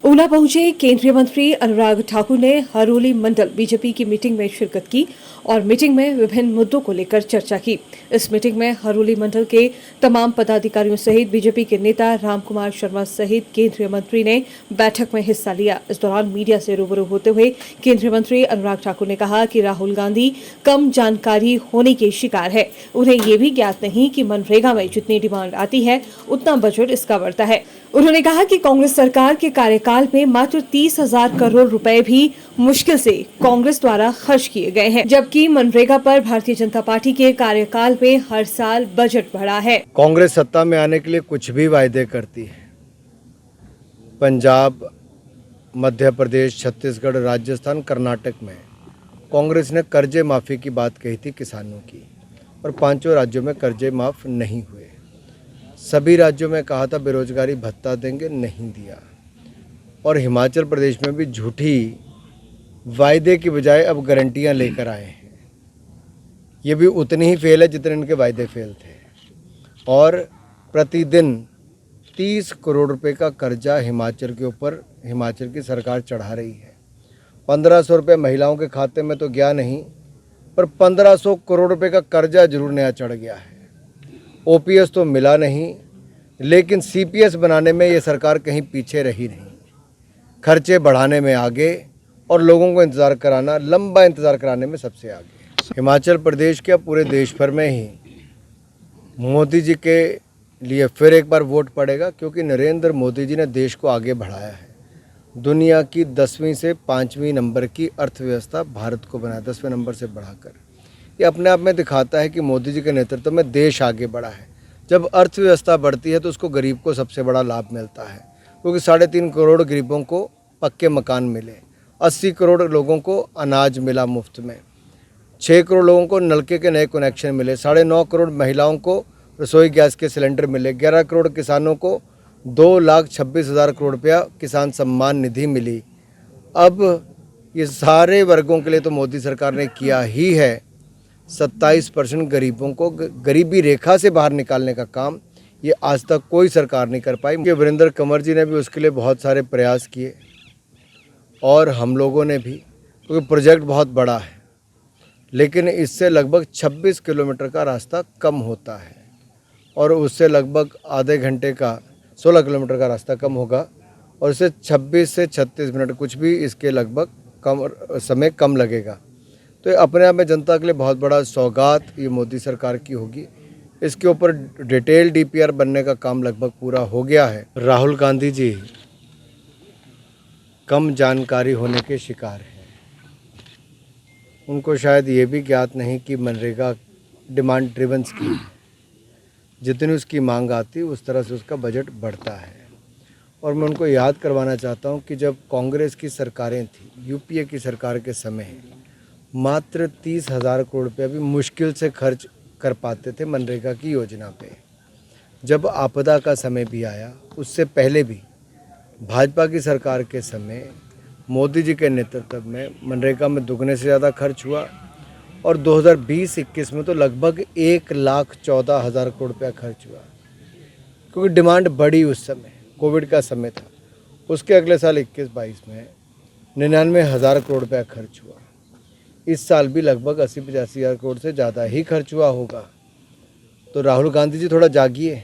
ऊना पहुंचे केंद्रीय मंत्री अनुराग ठाकुर ने हरोली मंडल बीजेपी की मीटिंग में शिरकत की और मीटिंग में विभिन्न मुद्दों को लेकर चर्चा की। इस मीटिंग में हरोली मंडल के तमाम पदाधिकारियों सहित बीजेपी के नेता रामकुमार शर्मा सहित केंद्रीय मंत्री ने बैठक में हिस्सा लिया। इस दौरान मीडिया से रूबरू होते हुए केंद्रीय मंत्री अनुराग ठाकुर ने कहा कि राहुल गांधी कम जानकारी होने के शिकार है। उन्हें ये भी ज्ञात नहीं कि मनरेगा में जितनी डिमांड आती है उतना बजट इसका बढ़ता है। उन्होंने कहा कि कांग्रेस सरकार के कार्यकाल में मात्र 30,000 करोड़ रुपए भी मुश्किल से कांग्रेस द्वारा खर्च किए गए हैं, जबकि मनरेगा पर भारतीय जनता पार्टी के कार्यकाल में हर साल बजट बढ़ा है। कांग्रेस सत्ता में आने के लिए कुछ भी वायदे करती है। पंजाब, मध्य प्रदेश, छत्तीसगढ़, राजस्थान, कर्नाटक में कांग्रेस ने कर्जे माफी की बात कही थी किसानों की, और पांचों राज्यों में कर्जे माफ नहीं हुए। सभी राज्यों में कहा था बेरोजगारी भत्ता देंगे, नहीं दिया। और हिमाचल प्रदेश में भी झूठी वायदे की बजाय अब गारंटियां लेकर आए हैं। ये भी उतनी ही फेल है जितने इनके वायदे फेल थे। और प्रतिदिन 30 करोड़ रुपए का कर्जा हिमाचल के ऊपर हिमाचल की सरकार चढ़ा रही है। 1500 रुपये महिलाओं के खाते में तो गया नहीं, पर 1500 करोड़ रुपए का कर्जा जरूर नया चढ़ गया है। ओपीएस तो मिला नहीं, लेकिन सीपीएस बनाने में ये सरकार कहीं पीछे रही नहीं। खर्चे बढ़ाने में आगे और लोगों को इंतज़ार कराना, लंबा इंतज़ार कराने में सबसे आगे। हिमाचल प्रदेश के पूरे देश भर में ही मोदी जी के लिए फिर एक बार वोट पड़ेगा, क्योंकि नरेंद्र मोदी जी ने देश को आगे बढ़ाया है। दुनिया की 10वीं से 5वीं नंबर की अर्थव्यवस्था भारत को बनाया, 10वें नंबर से बढ़ाकर। ये अपने आप में दिखाता है कि मोदी जी के नेतृत्व में देश आगे बढ़ा है। जब अर्थव्यवस्था बढ़ती है तो उसको गरीब को सबसे बड़ा लाभ मिलता है, क्योंकि 3.5 करोड़ गरीबों को पक्के मकान मिले, 80 करोड़ लोगों को अनाज मिला मुफ्त में, 6 करोड़ लोगों को नलके के नए कनेक्शन मिले, 9.5 करोड़ महिलाओं को रसोई गैस के सिलेंडर मिले, 11 करोड़ किसानों को 2,26,000 करोड़ रुपया किसान सम्मान निधि मिली। अब ये सारे वर्गों के लिए तो मोदी सरकार ने किया ही है। 27% गरीबों को गरीबी रेखा से बाहर निकालने का काम ये आज तक कोई सरकार नहीं कर पाई। वीरेंद्र कंवर जी ने भी उसके लिए बहुत सारे प्रयास किए, और हम लोगों ने भी, क्योंकि प्रोजेक्ट बहुत बड़ा है, लेकिन इससे लगभग 26 किलोमीटर का रास्ता कम होता है, और उससे लगभग आधे घंटे का 16 किलोमीटर का रास्ता कम होगा, और इससे 26 से 36 मिनट कुछ भी इसके लगभग कम समय कम लगेगा। तो ये अपने आप में जनता के लिए बहुत बड़ा सौगात ये मोदी सरकार की होगी। इसके ऊपर डिटेल डीपीआर बनने का काम लगभग पूरा हो गया है। राहुल गांधी जी कम जानकारी होने के शिकार हैं। उनको शायद ये भी ज्ञात नहीं कि मनरेगा डिमांड ड्रिवन स्कीम है। जितनी उसकी मांग आती उस तरह से उसका बजट बढ़ता है। और मैं उनको याद करवाना चाहता हूँ कि जब कांग्रेस की सरकारें थी, यूपीए की सरकार के समय मात्र 30,000 करोड़ रुपये भी मुश्किल से खर्च कर पाते थे मनरेगा की योजना पे। जब आपदा का समय भी आया, उससे पहले भी भाजपा की सरकार के समय मोदी जी के नेतृत्व में मनरेगा में दुगने से ज़्यादा खर्च हुआ, और 2020-21 में तो लगभग 1,14,000 करोड़ रुपया खर्च हुआ, क्योंकि डिमांड बढ़ी। उस समय कोविड का समय था। उसके अगले साल 21-22 में 99,000 करोड़ रुपया खर्च हुआ। इस साल भी लगभग 80-85 हज़ार करोड़ से ज़्यादा ही खर्च हुआ होगा। तो राहुल गांधी जी थोड़ा जागिए।